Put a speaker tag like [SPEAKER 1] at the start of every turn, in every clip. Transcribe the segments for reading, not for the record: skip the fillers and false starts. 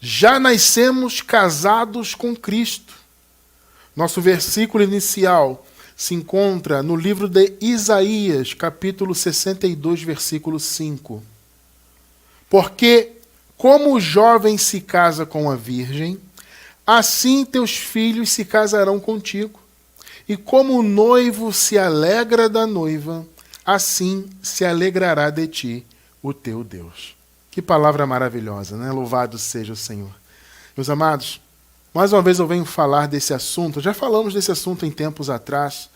[SPEAKER 1] Já nascemos casados com Cristo. Nosso versículo inicial se encontra no livro de Isaías, capítulo 62, versículo 5. Porque, como o jovem se casa com a virgem, assim teus filhos se casarão contigo. E como o noivo se alegra da noiva, assim se alegrará de ti o teu Deus. Que palavra maravilhosa, né? Louvado seja o Senhor. Meus amados, mais uma vez eu venho falar desse assunto. Já falamos desse assunto em tempos atrás.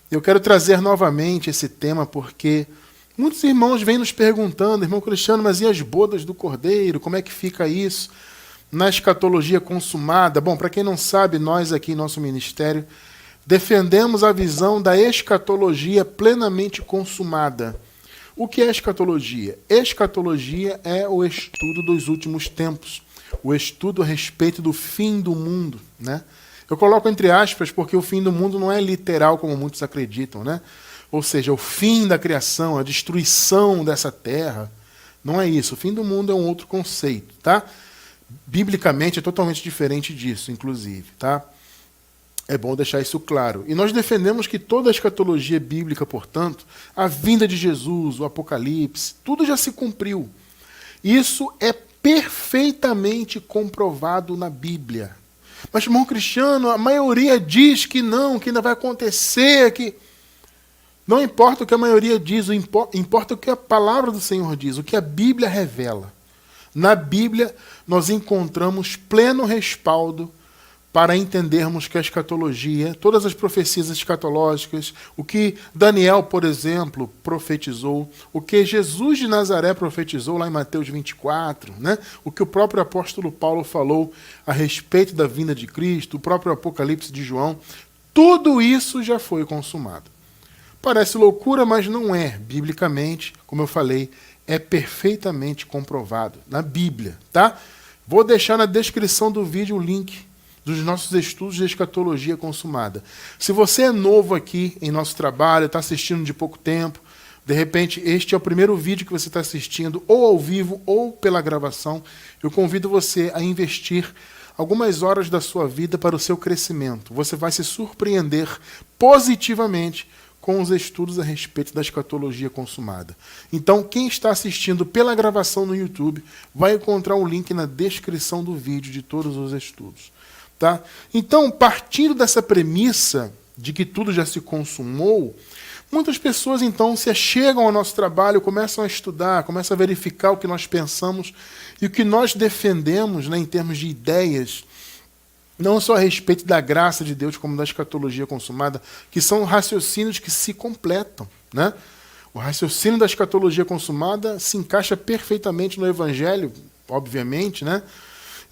[SPEAKER 1] Eu quero trazer novamente esse tema porque muitos irmãos vêm nos perguntando, irmão Cristiano, mas e as bodas do Cordeiro? Como é que fica isso? Na escatologia consumada. Bom, para quem não sabe, nós aqui em nosso ministério defendemos a visão da escatologia plenamente consumada. O que é escatologia? Escatologia é o estudo dos últimos tempos, o estudo a respeito do fim do mundo, né? Eu coloco entre aspas porque o fim do mundo não é literal como muitos acreditam, né? Ou seja, o fim da criação, a destruição dessa terra, não é isso. O fim do mundo é um outro conceito, tá? Biblicamente é totalmente diferente disso, inclusive, tá? É bom deixar isso claro. E nós defendemos que toda a escatologia bíblica, portanto, a vinda de Jesus, o Apocalipse, tudo já se cumpriu. Isso é perfeitamente comprovado na Bíblia. Mas, irmão Cristiano, a maioria diz que não, que ainda vai acontecer, que... Não importa o que a maioria diz, importa o que a palavra do Senhor diz, o que a Bíblia revela. Na Bíblia, nós encontramos pleno respaldo para entendermos que a escatologia, todas as profecias escatológicas, o que Daniel, por exemplo, profetizou, o que Jesus de Nazaré profetizou lá em Mateus 24, né? O que o próprio apóstolo Paulo falou a respeito da vinda de Cristo, o próprio Apocalipse de João, tudo isso já foi consumado. Parece loucura, mas não é. Biblicamente, como eu falei, é perfeitamente comprovado na Bíblia, tá? Vou deixar na descrição do vídeo o link dos nossos estudos de escatologia consumada. Se você é novo aqui em nosso trabalho, está assistindo de pouco tempo, de repente este é o primeiro vídeo que você está assistindo, ou ao vivo ou pela gravação, eu convido você a investir algumas horas da sua vida para o seu crescimento. Você vai se surpreender positivamente com os estudos a respeito da escatologia consumada. Então, quem está assistindo pela gravação no YouTube vai encontrar o link na descrição do vídeo de todos os estudos. Tá? Então, partindo dessa premissa de que tudo já se consumou, muitas pessoas então se achegam ao nosso trabalho, começam a estudar, começam a verificar o que nós pensamos e o que nós defendemos, né, em termos de ideias, não só a respeito da graça de Deus, como da escatologia consumada, que são raciocínios que se completam, né? O raciocínio da escatologia consumada se encaixa perfeitamente no Evangelho, obviamente, né?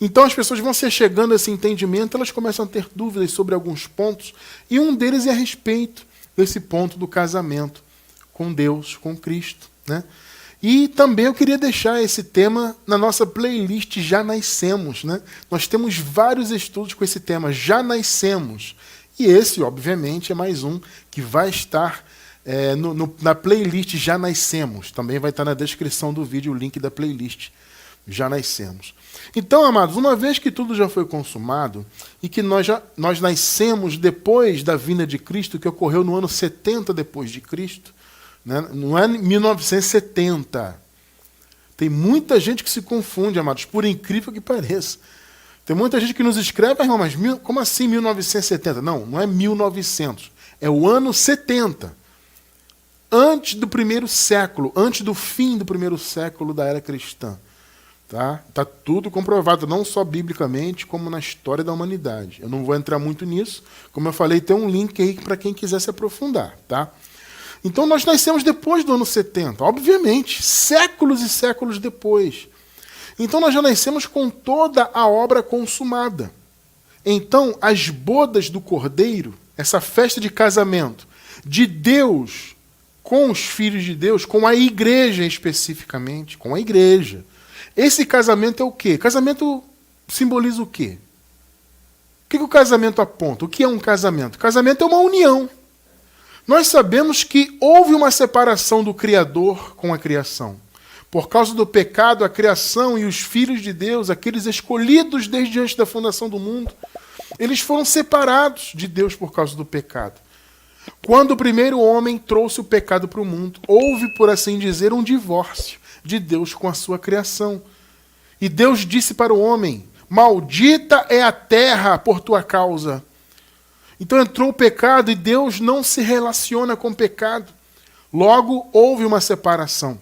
[SPEAKER 1] Então as pessoas vão se chegando a esse entendimento, elas começam a ter dúvidas sobre alguns pontos, e um deles é a respeito desse ponto do casamento com Deus, com Cristo, né? E também eu queria deixar esse tema na nossa playlist Já Nascemos, né? Nós temos vários estudos com esse tema, Já Nascemos. E esse, obviamente, é mais um que vai estar na playlist Já Nascemos. Também vai estar na descrição do vídeo o link da playlist Já Nascemos. Então, amados, uma vez que tudo já foi consumado e que nós nascemos depois da vinda de Cristo, que ocorreu no ano 70 depois de Cristo, né? Não é 1970. Tem muita gente que se confunde, amados, por incrível que pareça. Tem muita gente que nos escreve, irmão, mas como assim 1970? Não, não é 1900, é o ano 70. Antes do primeiro século, antes do fim do primeiro século da era cristã. Tá tudo comprovado, não só biblicamente, como na história da humanidade. Eu não vou entrar muito nisso. Como eu falei, tem um link aí para quem quiser se aprofundar. Tá? Então nós nascemos depois do ano 70, obviamente, séculos e séculos depois. Então nós já nascemos com toda a obra consumada. Então as bodas do Cordeiro, essa festa de casamento de Deus com os filhos de Deus, com a igreja especificamente, com a igreja. Esse casamento é o quê? Casamento simboliza o quê? O que o casamento aponta? O que é um casamento? Casamento é uma união. Nós sabemos que houve uma separação do Criador com a criação. Por causa do pecado, a criação e os filhos de Deus, aqueles escolhidos desde antes da fundação do mundo, eles foram separados de Deus por causa do pecado. Quando o primeiro homem trouxe o pecado para o mundo, houve, por assim dizer, um divórcio de Deus com a sua criação. E Deus disse para o homem: maldita é a terra por tua causa. Então entrou o pecado e Deus não se relaciona com o pecado. Logo, houve uma separação.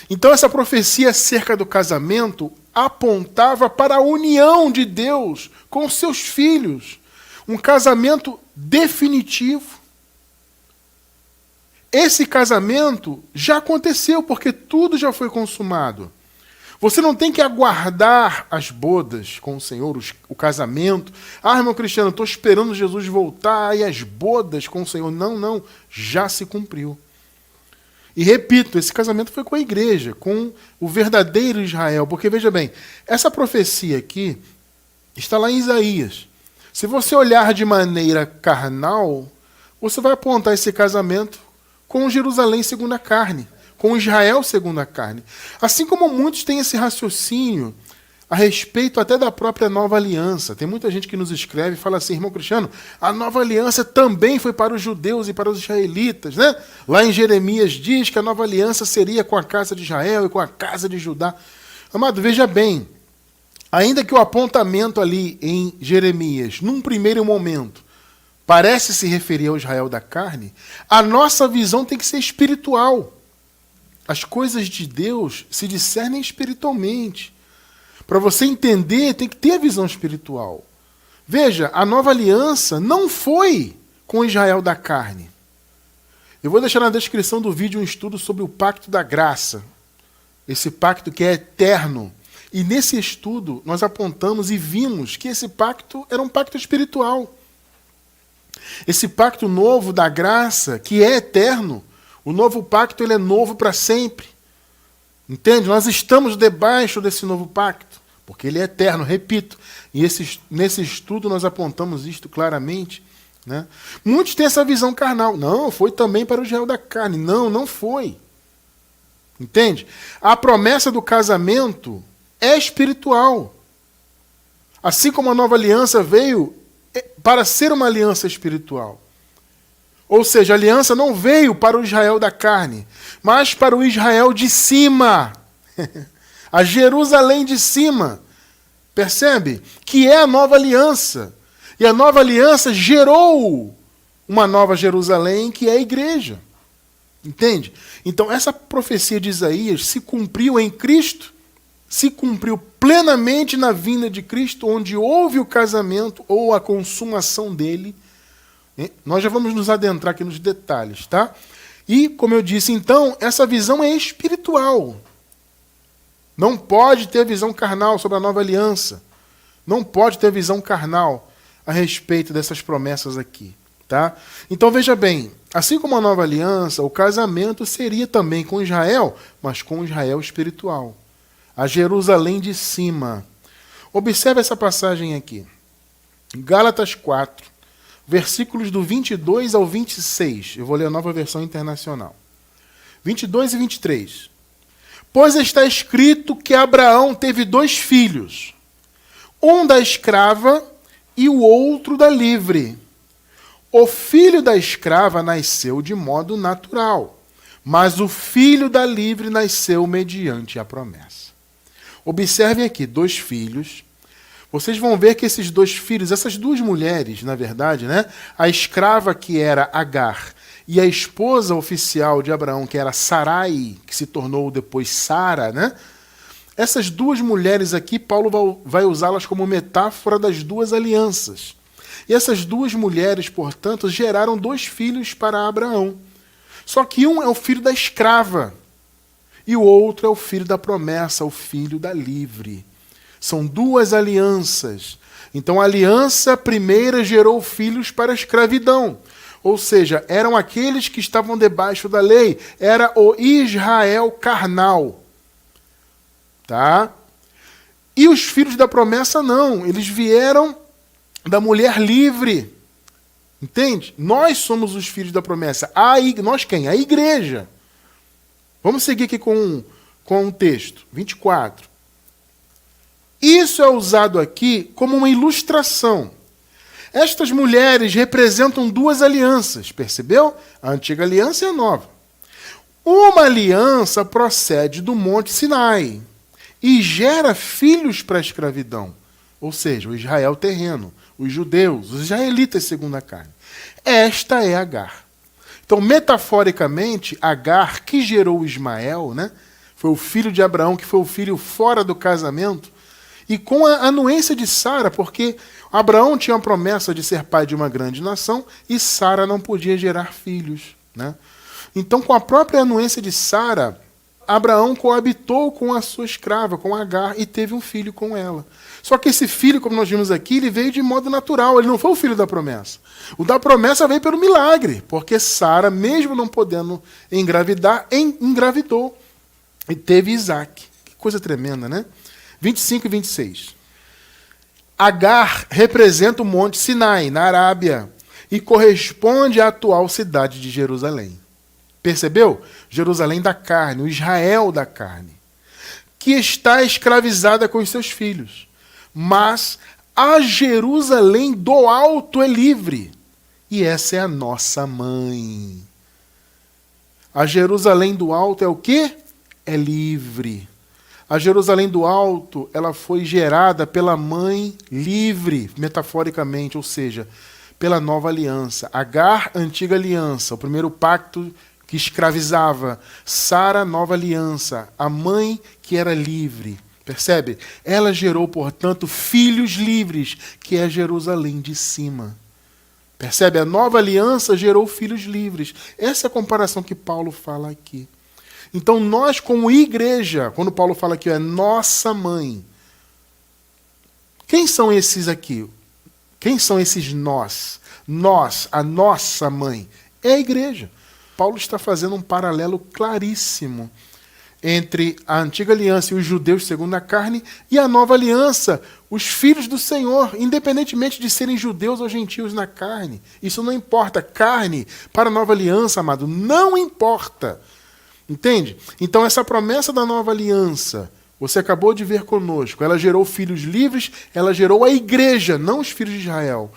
[SPEAKER 1] Então essa profecia acerca do casamento apontava para a união de Deus com os seus filhos. Um casamento definitivo. Esse casamento já aconteceu, porque tudo já foi consumado. Você não tem que aguardar as bodas com o Senhor, o casamento. Ah, irmão Cristiano, estou esperando Jesus voltar e as bodas com o Senhor. Não, não, já se cumpriu. E repito, esse casamento foi com a igreja, com o verdadeiro Israel. Porque, veja bem, essa profecia aqui está lá em Isaías. Se você olhar de maneira carnal, você vai apontar esse casamento com Jerusalém segundo a carne, com Israel segundo a carne. Assim como muitos têm esse raciocínio a respeito até da própria nova aliança. Tem muita gente que nos escreve e fala assim: irmão Cristiano, a nova aliança também foi para os judeus e para os israelitas, né? Lá em Jeremias diz que a nova aliança seria com a casa de Israel e com a casa de Judá. Amado, veja bem, ainda que o apontamento ali em Jeremias, num primeiro momento, parece se referir ao Israel da carne, a nossa visão tem que ser espiritual. As coisas de Deus se discernem espiritualmente. Para você entender, tem que ter a visão espiritual. Veja, a nova aliança não foi com Israel da carne. Eu vou deixar na descrição do vídeo um estudo sobre o pacto da graça. Esse pacto que é eterno. E nesse estudo nós apontamos e vimos que esse pacto era um pacto espiritual. Esse pacto novo da graça, que é eterno, o novo pacto ele é novo para sempre. Entende? Nós estamos debaixo desse novo pacto, porque ele é eterno, repito. E nesse estudo nós apontamos isto claramente. Né? Muitos têm essa visão carnal. Não, foi também para o Israel da carne. Não, não foi. Entende? A promessa do casamento é espiritual. Assim como a nova aliança veio para ser uma aliança espiritual. Ou seja, a aliança não veio para o Israel da carne, mas para o Israel de cima. A Jerusalém de cima. Percebe? Que é a nova aliança. E a nova aliança gerou uma nova Jerusalém, que é a igreja. Entende? Então, essa profecia de Isaías se cumpriu em Cristo, se cumpriu plenamente na vinda de Cristo, onde houve o casamento ou a consumação dele. Nós já vamos nos adentrar aqui nos detalhes, tá? E, como eu disse, então, essa visão é espiritual. Não pode ter visão carnal sobre a nova aliança. Não pode ter visão carnal a respeito dessas promessas aqui, tá? Então, veja bem, assim como a nova aliança, o casamento seria também com Israel, mas com Israel espiritual. A Jerusalém de cima. Observe essa passagem aqui. Gálatas 4. Versículos do 22 ao 26. Eu vou ler a Nova Versão Internacional. 22 e 23. Pois está escrito que Abraão teve 2 filhos, um da escrava e o outro da livre. O filho da escrava nasceu de modo natural, mas o filho da livre nasceu mediante a promessa. Observem aqui, 2 filhos. Vocês vão ver que esses 2 filhos, essas 2 mulheres, na verdade, né? A escrava que era Agar e a esposa oficial de Abraão, que era Sarai, que se tornou depois Sara, né? Essas 2 mulheres aqui, Paulo vai usá-las como metáfora das 2 alianças. E essas 2 mulheres, portanto, geraram 2 filhos para Abraão. Só que um é o filho da escrava e o outro é o filho da promessa, o filho da livre. São 2 alianças. Então a aliança primeira gerou filhos para a escravidão. Ou seja, eram aqueles que estavam debaixo da lei. Era o Israel carnal. Tá? E os filhos da promessa não. Eles vieram da mulher livre. Entende? Nós somos os filhos da promessa. Nós quem? A igreja. Vamos seguir aqui com com o texto 24. Isso é usado aqui como uma ilustração. Estas mulheres representam duas alianças, percebeu? A antiga aliança e a nova. Uma aliança procede do Monte Sinai e gera filhos para a escravidão, ou seja, o Israel terreno, os judeus, os israelitas segundo a carne. Esta é Agar. Então, metaforicamente, Agar, que gerou Ismael, né, foi o filho de Abraão, que foi o filho fora do casamento, e com a anuência de Sara, porque Abraão tinha a promessa de ser pai de uma grande nação e Sara não podia gerar filhos, né? Então, com a própria anuência de Sara, Abraão coabitou com a sua escrava, com Agar, e teve um filho com ela. Só que esse filho, como nós vimos aqui, ele veio de modo natural, ele não foi o filho da promessa. O da promessa veio pelo milagre, porque Sara, mesmo não podendo engravidar, engravidou e teve Isaac. Que coisa tremenda, né? 25 e 26. Agar representa o Monte Sinai, na Arábia, e corresponde à atual cidade de Jerusalém. Percebeu? Jerusalém da carne, o Israel da carne, que está escravizada com os seus filhos. Mas a Jerusalém do alto é livre. E essa é a nossa mãe. A Jerusalém do alto é o quê? É livre. A Jerusalém do alto, ela foi gerada pela mãe livre, metaforicamente, ou seja, pela nova aliança. Agar, antiga aliança, o primeiro pacto que escravizava. Sara, nova aliança, a mãe que era livre. Percebe? Ela gerou, portanto, filhos livres, que é Jerusalém de cima. Percebe? A nova aliança gerou filhos livres. Essa é a comparação que Paulo fala aqui. Então, nós, como igreja, quando Paulo fala aqui, é nossa mãe. Quem são esses aqui? Quem são esses nós? Nós, a nossa mãe, é a igreja. Paulo está fazendo um paralelo claríssimo entre a antiga aliança e os judeus segundo a carne e a nova aliança, os filhos do Senhor, independentemente de serem judeus ou gentios na carne. Isso não importa. Carne para a nova aliança, amado, não importa. Entende? Então essa promessa da nova aliança, você acabou de ver conosco, ela gerou filhos livres, ela gerou a igreja, não os filhos de Israel.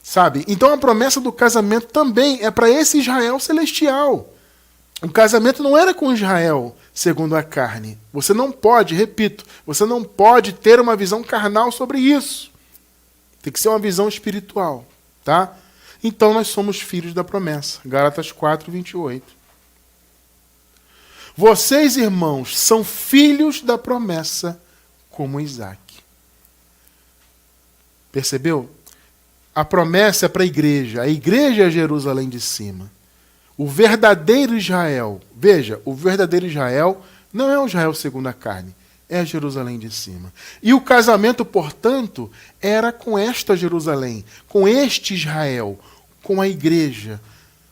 [SPEAKER 1] Sabe? Então a promessa do casamento também é para esse Israel celestial. O casamento não era com Israel segundo a carne. Você não pode, repito, você não pode ter uma visão carnal sobre isso. Tem que ser uma visão espiritual. Tá? Então nós somos filhos da promessa. Gálatas 4, 28. Vocês, irmãos, são filhos da promessa como Isaac. Percebeu? A promessa é para a igreja é Jerusalém de cima. O verdadeiro Israel, veja, o verdadeiro Israel não é o Israel segundo a carne, é a Jerusalém de cima. E o casamento, portanto, era com esta Jerusalém, com este Israel, com a igreja.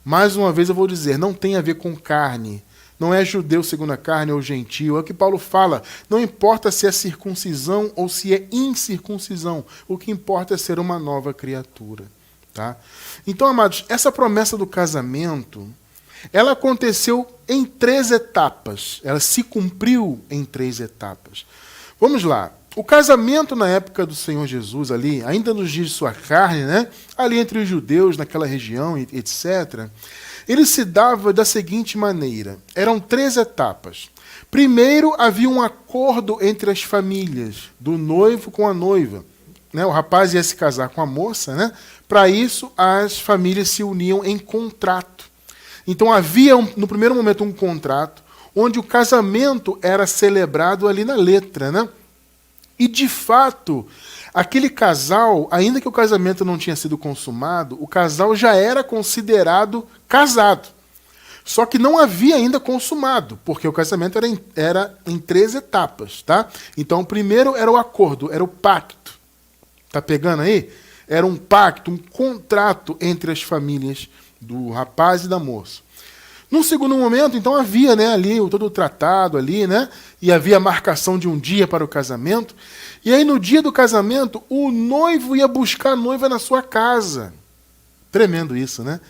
[SPEAKER 1] Mais uma vez eu vou dizer, não tem a ver com carne. Não é judeu segundo a carne ou gentio. É o que Paulo fala. Não importa se é circuncisão ou se é incircuncisão. O que importa é ser uma nova criatura. Tá? Então, amados, essa promessa do casamento, ela aconteceu em 3 etapas. Ela se cumpriu em 3 etapas. Vamos lá. O casamento na época do Senhor Jesus ali, ainda nos dias de sua carne, né? Ali entre os judeus, naquela região, etc., ele se dava da seguinte maneira. Eram 3 etapas. Primeiro, havia um acordo entre as famílias, do noivo com a noiva. Né? O rapaz ia se casar com a moça, né? Para isso, as famílias se uniam em contrato. Então, havia, no primeiro momento, um contrato, onde o casamento era celebrado ali na letra, né? E, de fato, aquele casal, ainda que o casamento não tinha sido consumado, o casal já era considerado casado. Só que não havia ainda consumado, porque o casamento era em 3 etapas. Tá? Então, o primeiro era o acordo, era o pacto. Tá pegando aí? Era um pacto, um contrato entre as famílias do rapaz e da moça. Num segundo momento, então, havia, né, ali todo o tratado ali, né, e havia a marcação de um dia para o casamento. E aí, no dia do casamento, o noivo ia buscar a noiva na sua casa. Tremendo isso, né?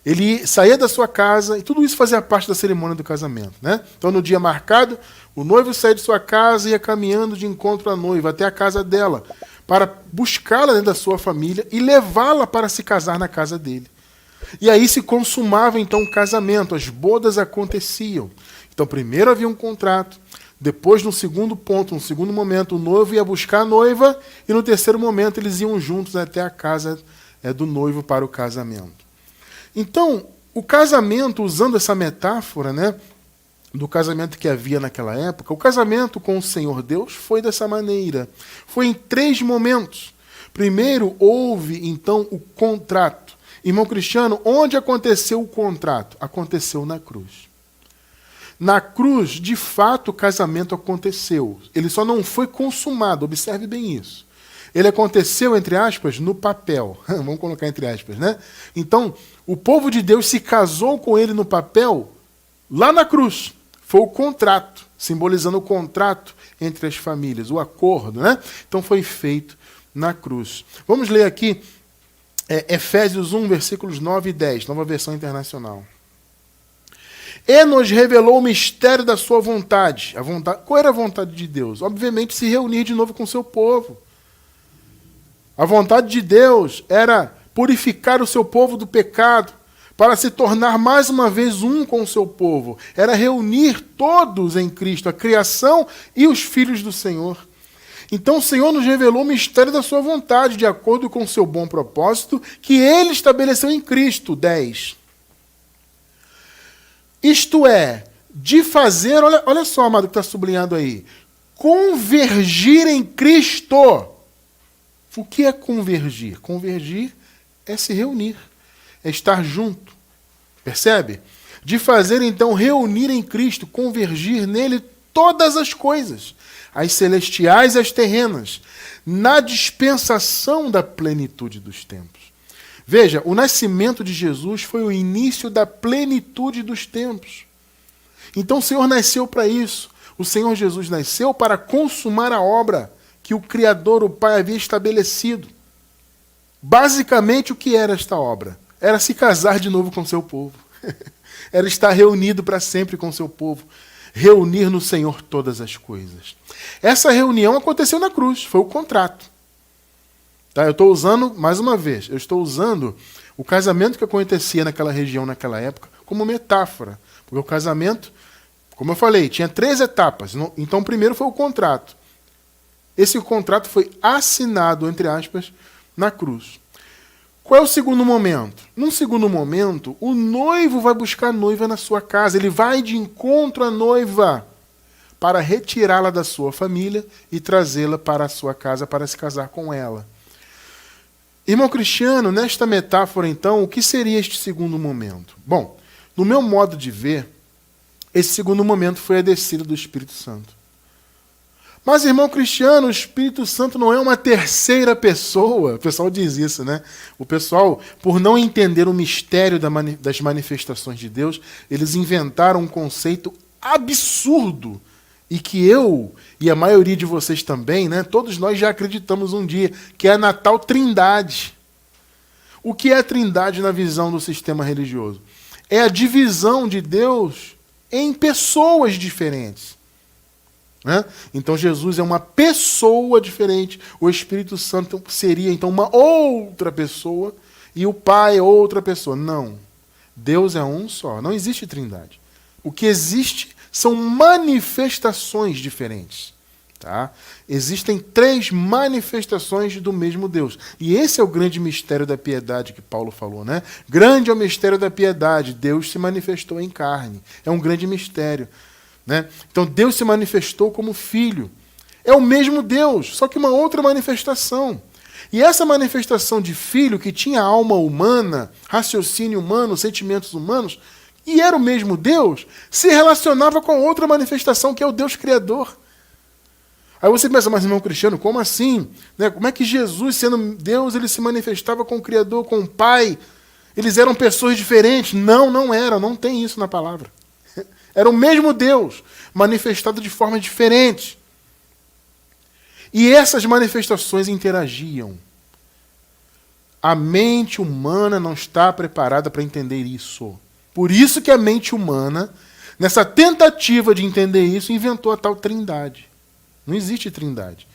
[SPEAKER 1] Ele saía da sua casa, e tudo isso fazia parte da cerimônia do casamento, né? Então, no dia marcado, o noivo saía de sua casa e ia caminhando de encontro à noiva até a casa dela, para buscá-la dentro da sua família e levá-la para se casar na casa dele. E aí se consumava então o casamento, as bodas aconteciam. Então, primeiro havia um contrato, depois, no segundo ponto, no segundo momento, o noivo ia buscar a noiva, e no terceiro momento eles iam juntos até a casa do noivo para o casamento. Então, o casamento, usando essa metáfora, né, do casamento que havia naquela época, o casamento com o Senhor Deus foi dessa maneira. Foi em 3 momentos. Primeiro, houve, então, o contrato. Irmão Cristiano, onde aconteceu o contrato? Aconteceu na cruz. Na cruz, de fato, o casamento aconteceu. Ele só não foi consumado, observe bem isso. Ele aconteceu, entre aspas, no papel. Vamos colocar entre aspas, né? Então, o povo de Deus se casou com ele no papel lá na cruz. Foi o contrato, simbolizando o contrato entre as famílias, o acordo, né? Então foi feito na cruz. Vamos ler aqui Efésios 1, versículos 9 e 10, Nova Versão Internacional. E nos revelou o mistério da sua vontade. Qual era a vontade de Deus? Obviamente, se reunir de novo com o seu povo. A vontade de Deus era purificar o seu povo do pecado, para se tornar mais uma vez um com o seu povo. Era reunir todos em Cristo, a criação e os filhos do Senhor. Então o Senhor nos revelou o mistério da sua vontade, de acordo com o seu bom propósito, que ele estabeleceu em Cristo. 10. Isto é, de fazer, olha só, amado, que está sublinhado aí, convergir em Cristo. O que é convergir? Convergir é se reunir, é estar junto. Percebe? De fazer, então, reunir em Cristo, convergir nele todas as coisas, as celestiais e as terrenas, na dispensação da plenitude dos tempos. Veja, o nascimento de Jesus foi o início da plenitude dos tempos. Então o Senhor nasceu para isso. O Senhor Jesus nasceu para consumar a obra que o Criador, o Pai, havia estabelecido. Basicamente, o que era esta obra? Era se casar de novo com seu povo. Era estar reunido para sempre com seu povo. Reunir no Senhor todas as coisas. Essa reunião aconteceu na cruz, foi o contrato. Tá? Eu estou usando, mais uma vez, eu estou usando o casamento que acontecia naquela região, naquela época, como metáfora. Porque o casamento, como eu falei, tinha 3 etapas. Então, o primeiro foi o contrato. Esse contrato foi assinado, entre aspas, na cruz. Qual é o segundo momento? Num segundo momento, o noivo vai buscar a noiva na sua casa. Ele vai de encontro à noiva para retirá-la da sua família e trazê-la para a sua casa para se casar com ela. Irmão Cristiano, nesta metáfora, então, o que seria este segundo momento? Bom, no meu modo de ver, esse segundo momento foi a descida do Espírito Santo. Mas, irmão Cristiano, o Espírito Santo não é uma terceira pessoa. O pessoal diz isso, né? O pessoal, por não entender o mistério das manifestações de Deus, eles inventaram um conceito absurdo e que eu e a maioria de vocês também, né? Todos nós já acreditamos um dia, que é a Natal Trindade. O que é a Trindade na visão do sistema religioso? É a divisão de Deus em pessoas diferentes. Né? Então Jesus é uma pessoa diferente, o Espírito Santo seria então uma outra pessoa e o Pai é outra pessoa. Não, Deus é um só, não existe trindade. O que existe são manifestações diferentes. Tá? Existem 3 manifestações do mesmo Deus. E esse é o grande mistério da piedade que Paulo falou. Né? Grande é o mistério da piedade, Deus se manifestou em carne. É um grande mistério. Né? Então Deus se manifestou como Filho. É o mesmo Deus, só que uma outra manifestação. E essa manifestação de Filho, que tinha alma humana, raciocínio humano, sentimentos humanos, e era o mesmo Deus, se relacionava com outra manifestação, que é o Deus Criador. Aí você pensa, mas irmão Cristiano, como assim? Né? Como é que Jesus, sendo Deus, ele se manifestava com o Criador, com o Pai? Eles eram pessoas diferentes? Não, não eram, não tem isso na palavra. Era o mesmo Deus, manifestado de forma diferente. E essas manifestações interagiam. A mente humana não está preparada para entender isso. Por isso que a mente humana, nessa tentativa de entender isso, inventou a tal trindade. Não existe trindade.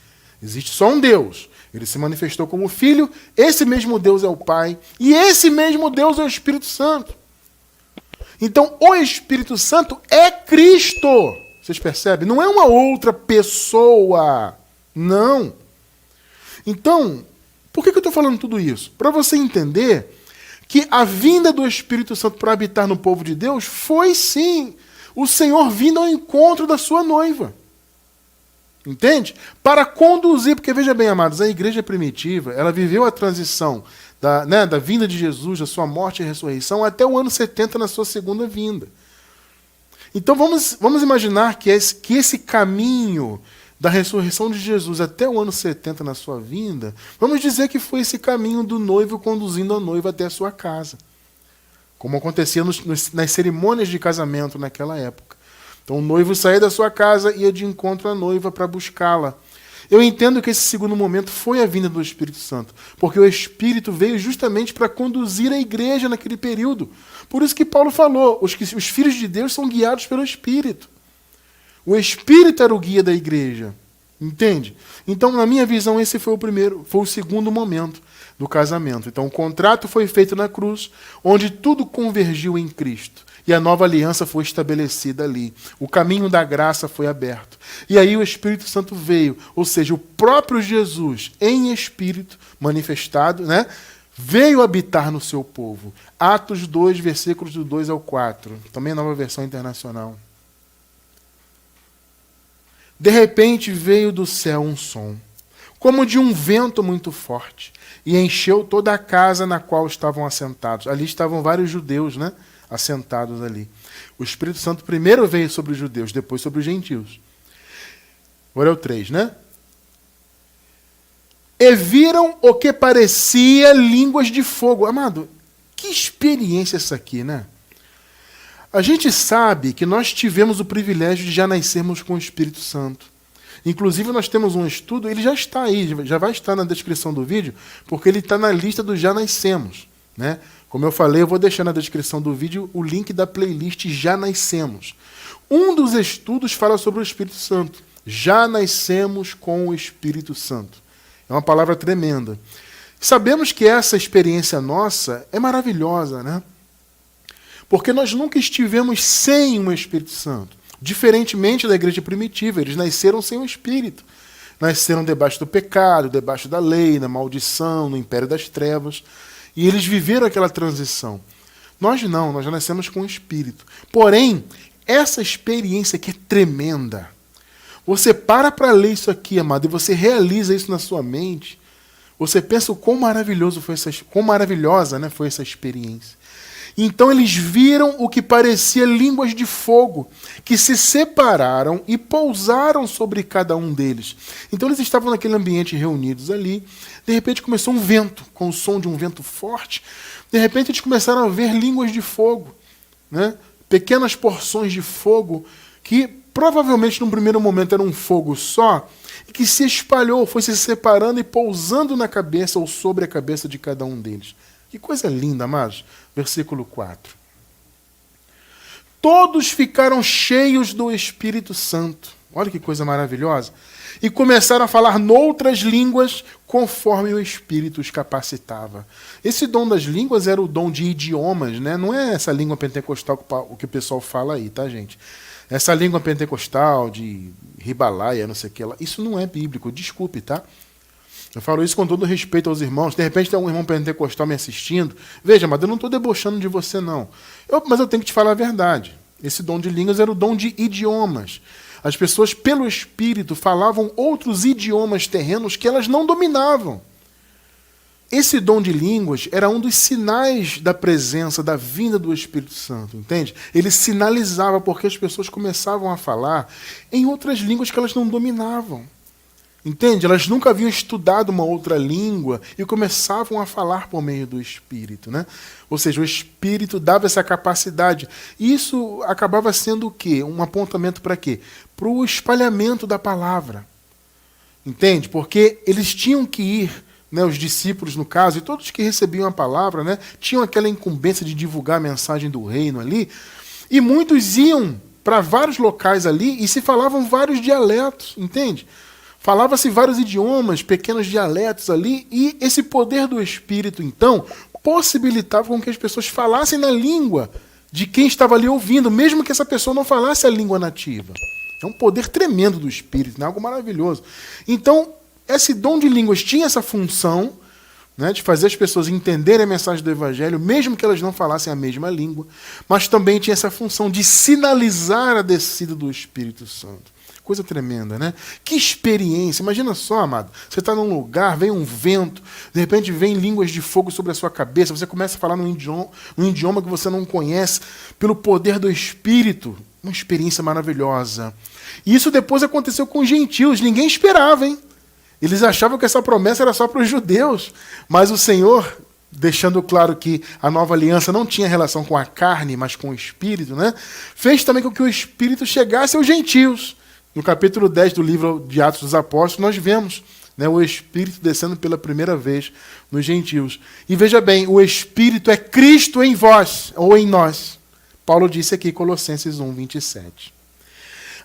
[SPEAKER 1] Existe só um Deus. Ele se manifestou como Filho, esse mesmo Deus é o Pai, e esse mesmo Deus é o Espírito Santo. Então, o Espírito Santo é Cristo. Vocês percebem? Não é uma outra pessoa. Não. Então, por que eu estou falando tudo isso? Para você entender que a vinda do Espírito Santo para habitar no povo de Deus foi, sim, o Senhor vindo ao encontro da sua noiva. Entende? Para conduzir, porque veja bem, amados, a igreja primitiva, ela viveu a transição da vinda de Jesus, da sua morte e ressurreição, até o ano 70 na sua segunda vinda. Então vamos imaginar que esse caminho da ressurreição de Jesus até o ano 70 na sua vinda, vamos dizer que foi esse caminho do noivo conduzindo a noiva até a sua casa. Como acontecia nas cerimônias de casamento naquela época. Então o noivo saía da sua casa e ia de encontro à noiva para buscá-la. Eu entendo que esse segundo momento foi a vinda do Espírito Santo, porque o Espírito veio justamente para conduzir a igreja naquele período. Por isso que Paulo falou, os filhos de Deus são guiados pelo Espírito. O Espírito era o guia da igreja. Entende? Então, na minha visão, esse foi o segundo momento do casamento. Então, o contrato foi feito na cruz, onde tudo convergiu em Cristo. E a nova aliança foi estabelecida ali. O caminho da graça foi aberto. E aí o Espírito Santo veio, ou seja, o próprio Jesus, em Espírito, manifestado, né, veio habitar no seu povo. Atos 2, versículos do 2 ao 4. Também nova versão internacional. De repente veio do céu um som, como de um vento muito forte, e encheu toda a casa na qual estavam assentados. Ali estavam vários judeus, né? Assentados ali. O Espírito Santo primeiro veio sobre os judeus, depois sobre os gentios. Agora é o 3, né? E viram o que parecia línguas de fogo. Amado, que experiência essa aqui, né? A gente sabe que nós tivemos o privilégio de já nascermos com o Espírito Santo. Inclusive, nós temos um estudo, ele já está aí, já vai estar na descrição do vídeo, porque ele está na lista do Já Nascemos, né? Como eu falei, eu vou deixar na descrição do vídeo o link da playlist Já Nascemos. Um dos estudos fala sobre o Espírito Santo. Já nascemos com o Espírito Santo. É uma palavra tremenda. Sabemos que essa experiência nossa é maravilhosa, né? Porque nós nunca estivemos sem o Espírito Santo. Diferentemente da igreja primitiva, eles nasceram sem o Espírito. Nasceram debaixo do pecado, debaixo da lei, na maldição, no império das trevas. E eles viveram aquela transição. Nós não, nós já nascemos com o Espírito. Porém, essa experiência que é tremenda, você para ler isso aqui, amado, e você realiza isso na sua mente, você pensa o quão maravilhosa, né, foi essa experiência. Então eles viram o que parecia línguas de fogo, que se separaram e pousaram sobre cada um deles. Então eles estavam naquele ambiente reunidos ali, de repente começou um vento, com o som de um vento forte, de repente eles começaram a ver línguas de fogo, né? Pequenas porções de fogo, que provavelmente num primeiro momento era um fogo só, e que se espalhou, foi se separando e pousando na cabeça ou sobre a cabeça de cada um deles. Que coisa linda, amados. Versículo 4. Todos ficaram cheios do Espírito Santo. Olha que coisa maravilhosa. E começaram a falar noutras línguas, conforme o Espírito os capacitava. Esse dom das línguas era o dom de idiomas, né? Não é essa língua pentecostal que o pessoal fala aí, tá, gente? Essa língua pentecostal de Ribalaia, não sei o que lá. Isso não é bíblico, desculpe, tá? Eu falo isso com todo respeito aos irmãos. De repente tem um irmão pentecostal me assistindo. Veja, mas eu não estou debochando de você, não. Mas eu tenho que te falar a verdade. Esse dom de línguas era o dom de idiomas. As pessoas, pelo Espírito, falavam outros idiomas terrenos que elas não dominavam. Esse dom de línguas era um dos sinais da presença, da vinda do Espírito Santo, entende? Ele sinalizava porque as pessoas começavam a falar em outras línguas que elas não dominavam. Entende? Elas nunca haviam estudado uma outra língua e começavam a falar por meio do Espírito, né? Ou seja, o Espírito dava essa capacidade. E isso acabava sendo o quê? Um apontamento para quê? Para o espalhamento da palavra. Entende? Porque eles tinham que ir né, os discípulos, no caso, e todos que recebiam a palavra, né, tinham aquela incumbência de divulgar a mensagem do reino ali, e muitos iam para vários locais ali e se falavam vários dialetos, entende? Falava-se vários idiomas, pequenos dialetos ali, e esse poder do Espírito, então, possibilitava com que as pessoas falassem na língua de quem estava ali ouvindo, mesmo que essa pessoa não falasse a língua nativa. É um poder tremendo do Espírito, né? Algo maravilhoso. Então, esse dom de línguas tinha essa função, né, de fazer as pessoas entenderem a mensagem do Evangelho, mesmo que elas não falassem a mesma língua, mas também tinha essa função de sinalizar a descida do Espírito Santo. Coisa tremenda, né? Que experiência! Imagina só, amado, você está num lugar, vem um vento, de repente vem línguas de fogo sobre a sua cabeça, você começa a falar num idioma que você não conhece, pelo poder do Espírito. Uma experiência maravilhosa. E isso depois aconteceu com os gentios, ninguém esperava, hein? Eles achavam que essa promessa era só para os judeus, mas o Senhor, deixando claro que a nova aliança não tinha relação com a carne, mas com o Espírito, né? Fez também com que o Espírito chegasse aos gentios. No capítulo 10 do livro de Atos dos Apóstolos, nós vemos, né, o Espírito descendo pela primeira vez nos gentios. E veja bem, o Espírito é Cristo em vós, ou em nós. Paulo disse aqui, Colossenses 1, 27.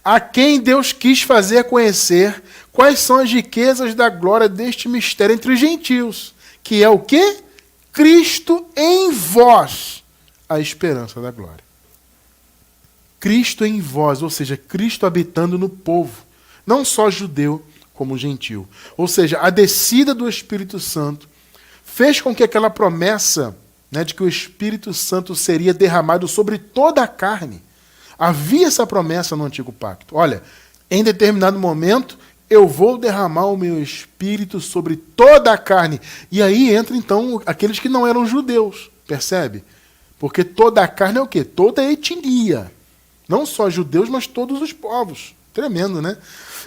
[SPEAKER 1] A quem Deus quis fazer conhecer quais são as riquezas da glória deste mistério entre os gentios, que é o quê? Cristo em vós, a esperança da glória. Cristo em vós, ou seja, Cristo habitando no povo, não só judeu, como gentil. Ou seja, a descida do Espírito Santo fez com que aquela promessa, né, de que o Espírito Santo seria derramado sobre toda a carne. Havia essa promessa no Antigo Pacto. Olha, em determinado momento, eu vou derramar o meu Espírito sobre toda a carne. E aí entra, então, aqueles que não eram judeus, percebe? Porque toda a carne é o quê? Toda a etnia. Não só judeus, mas todos os povos. Tremendo, né?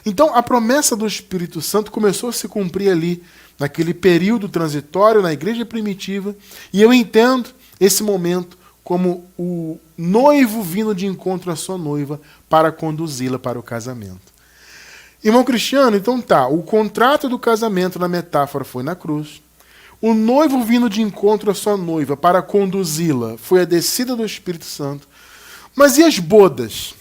[SPEAKER 1] Então, a promessa do Espírito Santo começou a se cumprir ali, naquele período transitório, na igreja primitiva, e eu entendo esse momento como o noivo vindo de encontro à sua noiva para conduzi-la para o casamento. Irmão Cristiano, então tá, o contrato do casamento na metáfora foi na cruz, o noivo vindo de encontro à sua noiva para conduzi-la foi a descida do Espírito Santo, mas e as bodas?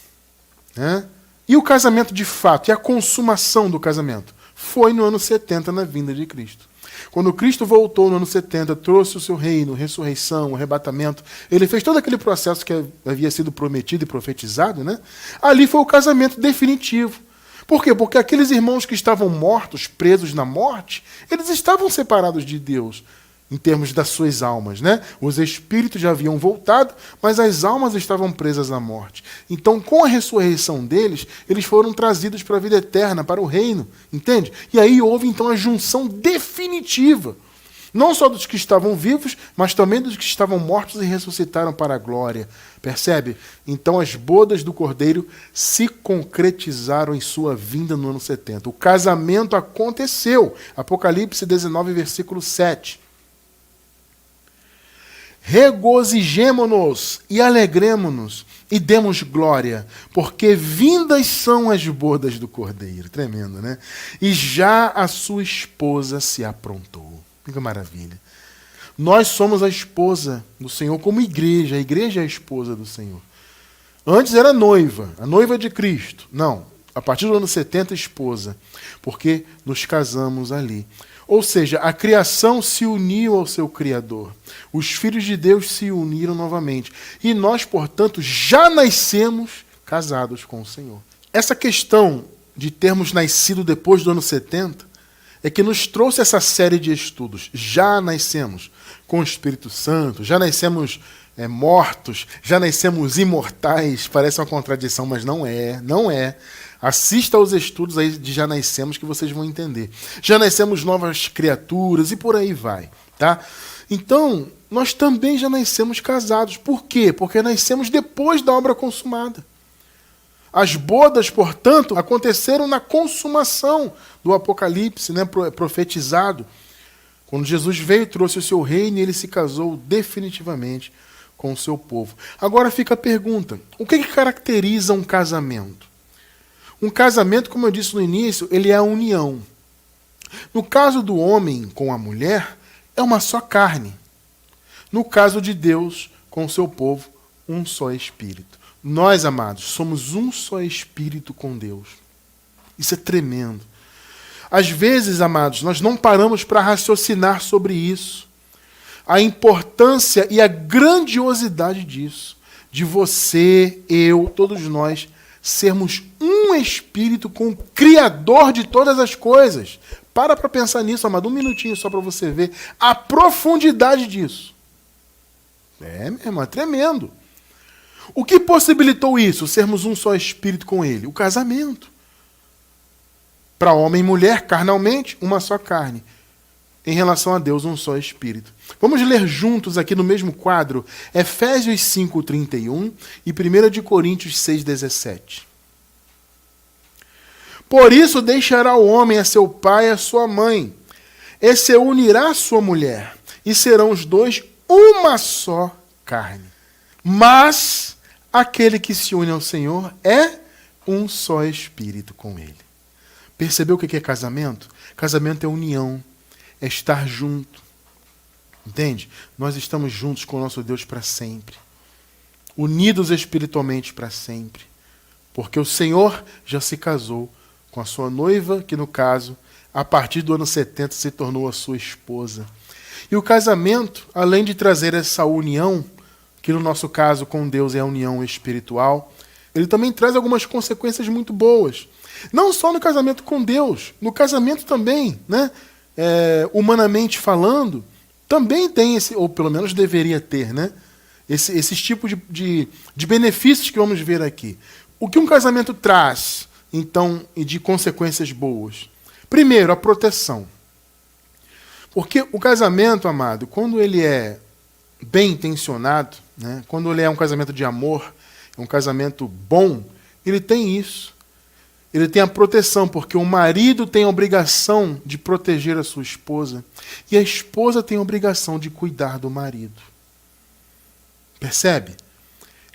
[SPEAKER 1] Né? E o casamento de fato, e a consumação do casamento? Foi no ano 70, na vinda de Cristo. Quando Cristo voltou no ano 70, trouxe o seu reino, ressurreição, o arrebatamento, ele fez todo aquele processo que havia sido prometido e profetizado, né? Ali foi o casamento definitivo. Por quê? Porque aqueles irmãos que estavam mortos, presos na morte, eles estavam separados de Deus, em termos das suas almas, né? Os espíritos já haviam voltado, mas as almas estavam presas à morte. Então, com a ressurreição deles, eles foram trazidos para a vida eterna, para o reino, entende? E aí houve, então, a junção definitiva, não só dos que estavam vivos, mas também dos que estavam mortos e ressuscitaram para a glória, percebe? Então, as bodas do Cordeiro se concretizaram em sua vinda no ano 70. O casamento aconteceu. Apocalipse 19, versículo 7. Regozijemo-nos e alegremo-nos e demos glória, porque vindas são as bodas do Cordeiro. Tremendo, né? E já a sua esposa se aprontou. Que maravilha. Nós somos a esposa do Senhor como igreja. A igreja é a esposa do Senhor. Antes era noiva, a noiva de Cristo. Não, a partir do ano 70, esposa, porque nos casamos ali. Ou seja, a criação se uniu ao seu Criador. Os filhos de Deus se uniram novamente. E nós, portanto, já nascemos casados com o Senhor. Essa questão de termos nascido depois do ano 70 é que nos trouxe essa série de estudos. Já nascemos com o Espírito Santo, já nascemos mortos, já nascemos imortais. Parece uma contradição, mas não é, não é. Assista aos estudos aí de Já Nascemos que vocês vão entender. Já nascemos novas criaturas e por aí vai, tá? Então, nós também já nascemos casados. Por quê? Porque nascemos depois da obra consumada. As bodas, portanto, aconteceram na consumação do Apocalipse, né, profetizado. Quando Jesus veio e trouxe o seu reino, ele se casou definitivamente com o seu povo. Agora fica a pergunta, o que caracteriza um casamento? Um casamento, como eu disse no início, ele é a união. No caso do homem com a mulher, é uma só carne. No caso de Deus com o seu povo, um só espírito. Nós, amados, somos um só espírito com Deus. Isso é tremendo. Às vezes, amados, nós não paramos para raciocinar sobre isso. A importância e a grandiosidade disso. De você, eu, todos nós, sermos um espírito com o Criador de todas as coisas. Para pensar nisso, amado, um minutinho só para você ver a profundidade disso. Meu irmão, é tremendo. O que possibilitou isso? Sermos um só espírito com Ele? O casamento. Para homem e mulher, carnalmente, uma só carne. Em relação a Deus, um só espírito. Vamos ler juntos aqui no mesmo quadro, Efésios 5:31 e 1 Coríntios 6:17. Por isso deixará o homem a seu pai e a sua mãe, e se unirá à sua mulher, e serão os dois uma só carne. Mas aquele que se une ao Senhor é um só espírito com Ele. Percebeu o que é casamento? Casamento é união, é estar junto. Entende? Nós estamos juntos com o nosso Deus para sempre. Unidos espiritualmente para sempre. Porque o Senhor já se casou com a sua noiva, que no caso, a partir do ano 70, se tornou a sua esposa. E o casamento, além de trazer essa união, que no nosso caso com Deus é a união espiritual, ele também traz algumas consequências muito boas. Não só no casamento com Deus, no casamento também, né? Humanamente falando, também tem esse, ou pelo menos deveria ter, né? Esses tipos de benefícios que vamos ver aqui. O que um casamento traz, então, e de consequências boas? Primeiro, a proteção. Porque o casamento, amado, quando ele é bem intencionado, né? Quando ele é um casamento de amor, é um casamento bom, ele tem isso. Ele tem a proteção, porque o marido tem a obrigação de proteger a sua esposa e a esposa tem a obrigação de cuidar do marido. Percebe?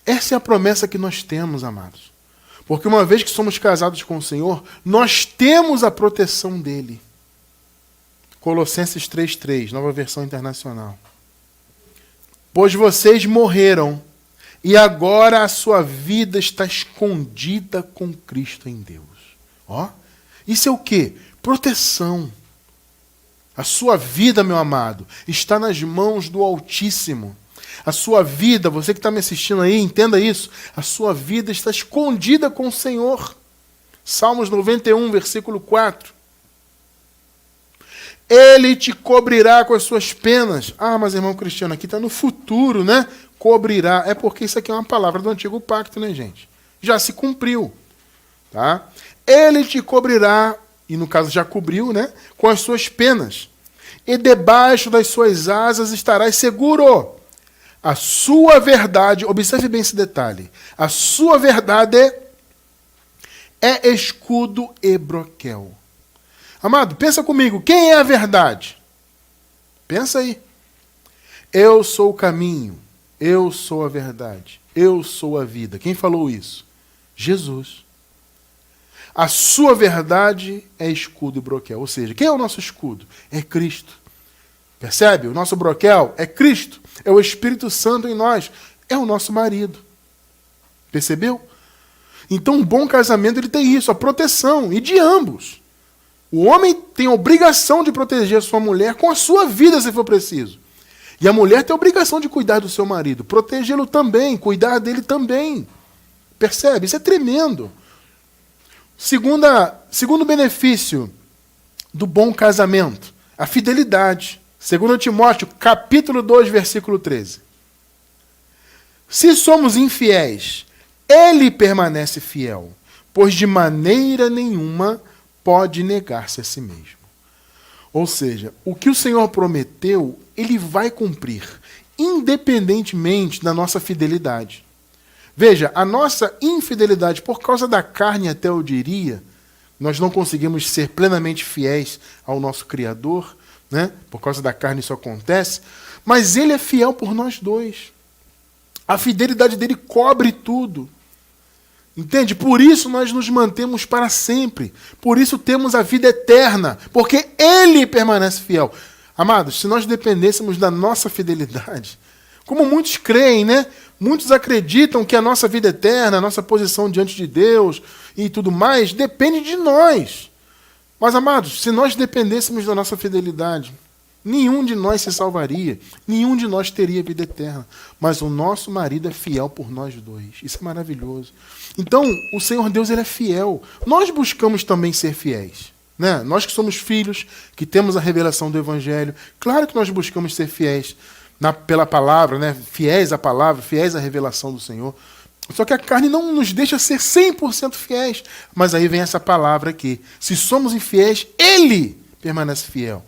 [SPEAKER 1] Essa é a promessa que nós temos, amados. Porque uma vez que somos casados com o Senhor, nós temos a proteção dele. Colossenses 3:3, Nova Versão Internacional. Pois vocês morreram e agora a sua vida está escondida com Cristo em Deus. Ó, isso é o quê? Proteção. A sua vida, meu amado, está nas mãos do Altíssimo. A sua vida, você que está me assistindo aí, entenda isso. A sua vida está escondida com o Senhor. Salmos 91, versículo 4. Ele te cobrirá com as suas penas. Ah, mas irmão Cristiano, aqui está no futuro, né? Cobrirá. É porque isso aqui é uma palavra do antigo pacto, né, gente? Já se cumpriu. Tá? Ele te cobrirá, e no caso já cobriu, né? Com as suas penas. E debaixo das suas asas estarás seguro. A sua verdade, observe bem esse detalhe. A sua verdade é escudo e broquel. Amado, pensa comigo, quem é a verdade? Pensa aí. Eu sou o caminho, eu sou a verdade, eu sou a vida. Quem falou isso? Jesus. A sua verdade é escudo e broquel. Ou seja, quem é o nosso escudo? É Cristo. Percebe? O nosso broquel é Cristo. É o Espírito Santo em nós. É o nosso marido. Percebeu? Então, um bom casamento ele tem isso, a proteção, e de ambos. O homem tem a obrigação de proteger a sua mulher com a sua vida, se for preciso. E a mulher tem a obrigação de cuidar do seu marido, protegê-lo também, cuidar dele também. Percebe? Isso é tremendo. Segundo benefício do bom casamento, a fidelidade. 2 Timóteo, capítulo 2, versículo 13. Se somos infiéis, ele permanece fiel, pois de maneira nenhuma pode negar-se a si mesmo. Ou seja, o que o Senhor prometeu, ele vai cumprir, independentemente da nossa fidelidade. Veja, a nossa infidelidade, por causa da carne até eu diria, nós não conseguimos ser plenamente fiéis ao nosso Criador, né? Por causa da carne isso acontece, mas ele é fiel por nós dois. A fidelidade dele cobre tudo. Entende? Por isso nós nos mantemos para sempre. Por isso temos a vida eterna. Porque Ele permanece fiel. Amados, se nós dependêssemos da nossa fidelidade, como muitos creem, né? Muitos acreditam que a nossa vida eterna, a nossa posição diante de Deus e tudo mais, depende de nós. Mas, amados, se nós dependêssemos da nossa fidelidade, nenhum de nós se salvaria, nenhum de nós teria vida eterna. Mas o nosso marido é fiel por nós dois. Isso é maravilhoso. Então, o Senhor Deus, Ele é fiel. Nós buscamos também ser fiéis. Né? Nós que somos filhos, que temos a revelação do Evangelho, claro que nós buscamos ser fiéis pela palavra, né? Fiéis à palavra, fiéis à revelação do Senhor. Só que a carne não nos deixa ser 100% fiéis. Mas aí vem essa palavra aqui. Se somos infiéis, Ele permanece fiel.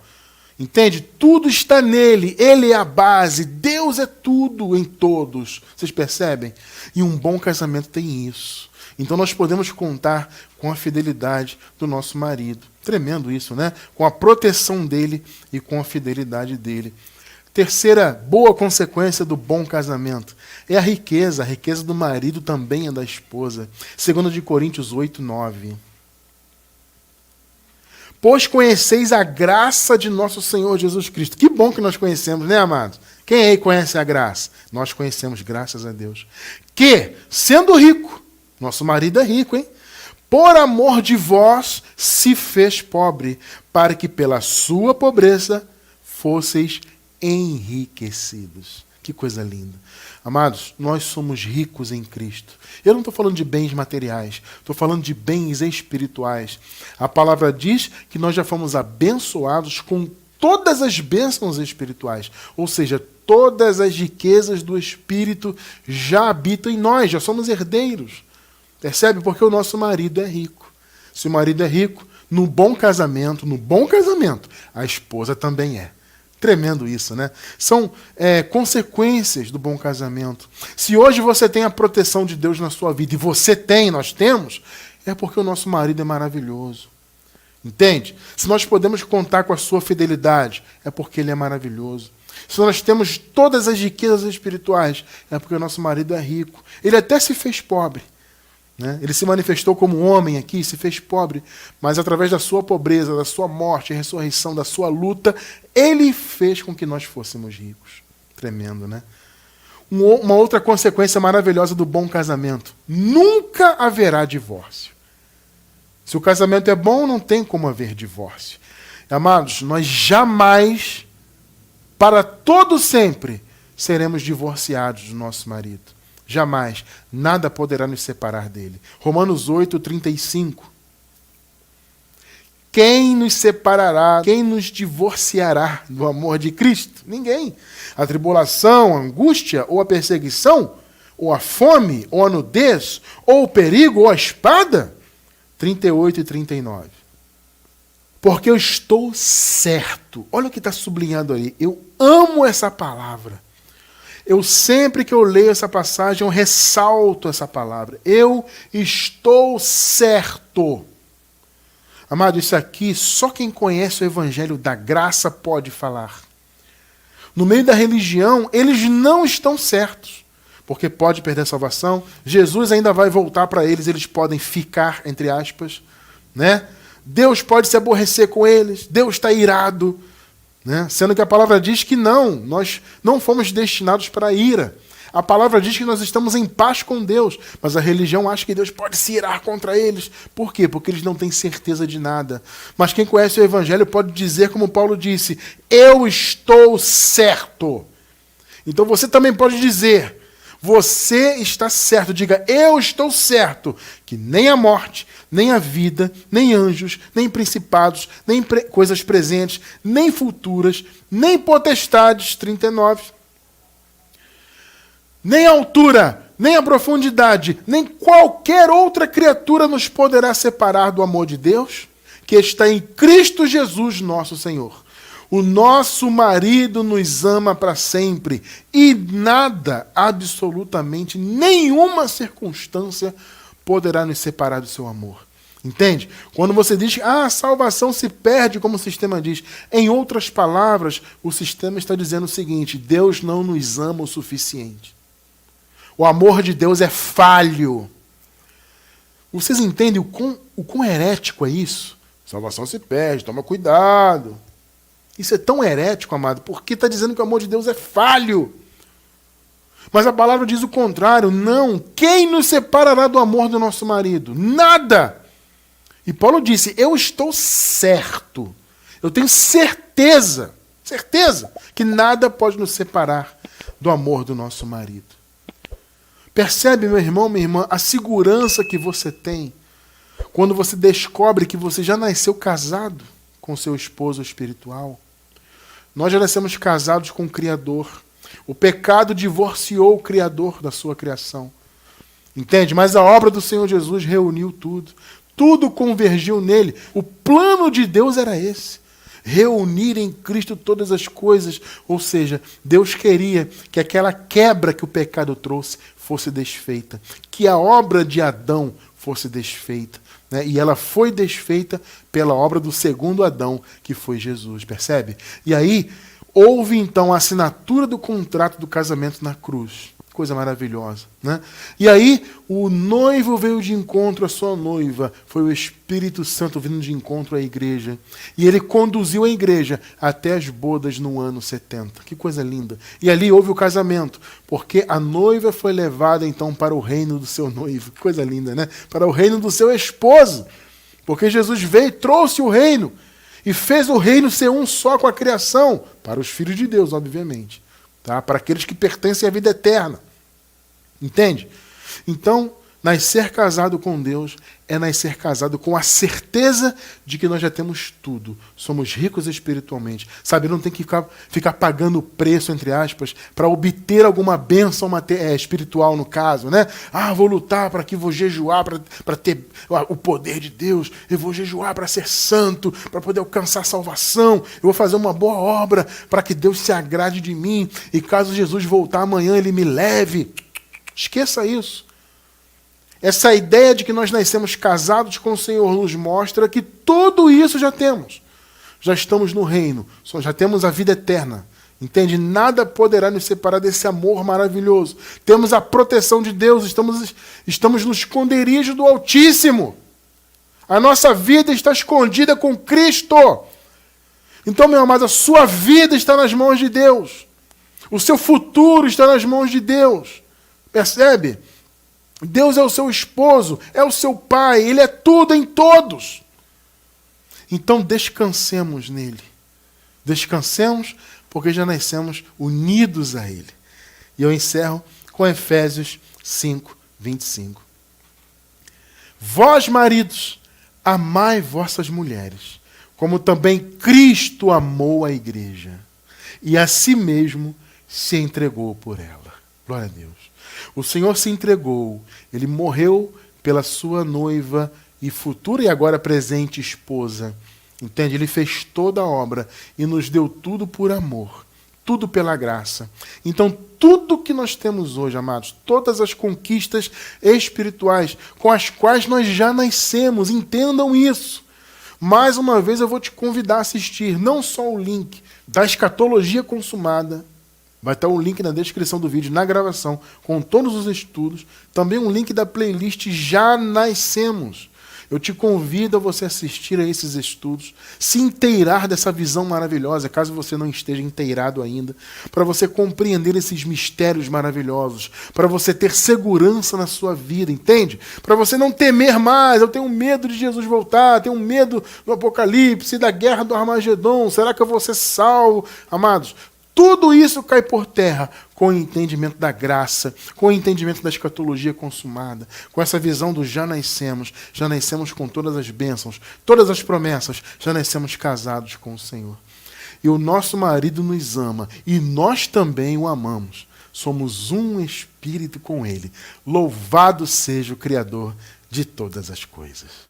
[SPEAKER 1] Entende? Tudo está nele. Ele é a base. Deus é tudo em todos. Vocês percebem? E um bom casamento tem isso. Então nós podemos contar com a fidelidade do nosso marido. Tremendo isso, né? Com a proteção dele e com a fidelidade dele. Terceira boa consequência do bom casamento é a riqueza. A riqueza do marido também é da esposa. 2 de Coríntios 8, 9. Pois conheceis a graça de nosso Senhor Jesus Cristo. Que bom que nós conhecemos, né, amados? Quem aí conhece a graça? Nós conhecemos, graças a Deus. Que, sendo rico, nosso marido é rico, hein? Por amor de vós se fez pobre, para que pela sua pobreza fosseis enriquecidos. Que coisa linda. Amados, nós somos ricos em Cristo. Eu não estou falando de bens materiais, estou falando de bens espirituais. A palavra diz que nós já fomos abençoados com todas as bênçãos espirituais. Ou seja, todas as riquezas do Espírito já habitam em nós, já somos herdeiros. Percebe? Porque o nosso marido é rico. Se o marido é rico, no bom casamento, a esposa também é. Tremendo isso, né? São consequências do bom casamento. Se hoje você tem a proteção de Deus na sua vida, e nós temos, é porque o nosso marido é maravilhoso. Entende? Se nós podemos contar com a sua fidelidade, é porque ele é maravilhoso. Se nós temos todas as riquezas espirituais, é porque o nosso marido é rico. Ele até se fez pobre. Né? Ele se manifestou como um homem aqui, se fez pobre, mas através da sua pobreza, da sua morte, ressurreição, da sua luta, ele fez com que nós fôssemos ricos. Tremendo, né? Uma outra consequência maravilhosa do bom casamento: nunca haverá divórcio. Se o casamento é bom, não tem como haver divórcio. Amados, nós jamais, para todo sempre, seremos divorciados do nosso marido. Jamais. Nada poderá nos separar dele. Romanos 8, 35. Quem nos separará, quem nos divorciará do amor de Cristo? Ninguém. A tribulação, a angústia, ou a perseguição, ou a fome, ou a nudez, ou o perigo, ou a espada? 38 e 39. Porque eu estou certo. Olha o que está sublinhado aí. Eu amo essa palavra. Sempre que eu leio essa passagem, eu ressalto essa palavra. Eu estou certo. Amado, isso aqui, só quem conhece o Evangelho da graça pode falar. No meio da religião, eles não estão certos, porque pode perder a salvação. Jesus ainda vai voltar para eles, eles podem ficar, entre aspas, né? Deus pode se aborrecer com eles, Deus está irado. Né? Sendo que a palavra diz que não, nós não fomos destinados para a ira. A palavra diz que nós estamos em paz com Deus, mas a religião acha que Deus pode se irar contra eles. Por quê? Porque eles não têm certeza de nada. Mas quem conhece o Evangelho pode dizer, como Paulo disse, eu estou certo. Então você também pode dizer, você está certo. Diga, eu estou certo, que nem a morte, nem a vida, nem anjos, nem principados, nem coisas presentes, nem futuras, nem potestades, 39, nem a altura, nem a profundidade, nem qualquer outra criatura nos poderá separar do amor de Deus, que está em Cristo Jesus, nosso Senhor. O nosso marido nos ama para sempre e nada, absolutamente nenhuma circunstância poderá nos separar do seu amor. Entende? Quando você diz que a salvação se perde, como o sistema diz, em outras palavras, o sistema está dizendo o seguinte: Deus não nos ama o suficiente. O amor de Deus é falho. Vocês entendem o quão herético é isso? Salvação se perde, toma cuidado. Isso é tão herético, amado, porque está dizendo que o amor de Deus é falho. Mas a palavra diz o contrário. Não. Quem nos separará do amor do nosso marido? Nada. E Paulo disse, eu estou certo. Eu tenho certeza que nada pode nos separar do amor do nosso marido. Percebe, meu irmão, minha irmã, a segurança que você tem quando você descobre que você já nasceu casado com seu esposo espiritual? Nós já nascemos casados com o Criador. O pecado divorciou o Criador da sua criação. Entende? Mas a obra do Senhor Jesus reuniu tudo. Tudo convergiu nele. O plano de Deus era esse. Reunir em Cristo todas as coisas. Ou seja, Deus queria que aquela quebra que o pecado trouxe fosse desfeita. Que a obra de Adão fosse desfeita. Né? E ela foi desfeita pela obra do segundo Adão, que foi Jesus. Percebe? E aí, houve então a assinatura do contrato do casamento na cruz. Coisa maravilhosa. Né? E aí, o noivo veio de encontro à sua noiva. Foi o Espírito Santo vindo de encontro à igreja. E ele conduziu a igreja até as bodas no ano 70. Que coisa linda. E ali houve o casamento. Porque a noiva foi levada então para o reino do seu noivo. Que coisa linda, né? Para o reino do seu esposo. Porque Jesus veio e trouxe o reino. E fez o reino ser um só com a criação. Para os filhos de Deus, obviamente. Tá? Para aqueles que pertencem à vida eterna. Entende? Então, nascer casado com Deus é nascer casado com a certeza de que nós já temos tudo. Somos ricos espiritualmente. Sabe, não tem que ficar pagando preço, entre aspas, para obter alguma bênção espiritual, no caso, né? Ah, vou lutar para que vou jejuar para ter o poder de Deus. Eu vou jejuar para ser santo, para poder alcançar salvação. Eu vou fazer uma boa obra para que Deus se agrade de mim. E caso Jesus voltar amanhã, ele me leve. Esqueça isso. Essa ideia de que nós nascemos casados com o Senhor nos mostra que tudo isso já temos. Já estamos no reino, já temos a vida eterna. Entende? Nada poderá nos separar desse amor maravilhoso. Temos a proteção de Deus, estamos no esconderijo do Altíssimo. A nossa vida está escondida com Cristo. Então, meu amado, a sua vida está nas mãos de Deus. O seu futuro está nas mãos de Deus. Percebe? Deus é o seu esposo, é o seu pai, ele é tudo em todos. Então descansemos nele. Descansemos porque já nascemos unidos a ele. E eu encerro com Efésios 5, 25. Vós, maridos, amai vossas mulheres, como também Cristo amou a igreja, e a si mesmo se entregou por ela. Glória a Deus. O Senhor se entregou, ele morreu pela sua noiva e futura e agora presente esposa. Entende? Ele fez toda a obra e nos deu tudo por amor, tudo pela graça. Então, tudo que nós temos hoje, amados, todas as conquistas espirituais com as quais nós já nascemos, entendam isso. Mais uma vez eu vou te convidar a assistir não só o link da escatologia consumada, vai estar um link na descrição do vídeo, na gravação, com todos os estudos. Também um link da playlist Já Nascemos. Eu te convido a você assistir a esses estudos, se inteirar dessa visão maravilhosa, caso você não esteja inteirado ainda, para você compreender esses mistérios maravilhosos, para você ter segurança na sua vida, entende? Para você não temer mais. Eu tenho medo de Jesus voltar, tenho medo do Apocalipse, da guerra do Armagedon. Será que eu vou ser salvo? Amados, tudo isso cai por terra com o entendimento da graça, com o entendimento da escatologia consumada, com essa visão do já nascemos com todas as bênçãos, todas as promessas, já nascemos casados com o Senhor. E o nosso marido nos ama, e nós também o amamos. Somos um espírito com ele. Louvado seja o Criador de todas as coisas.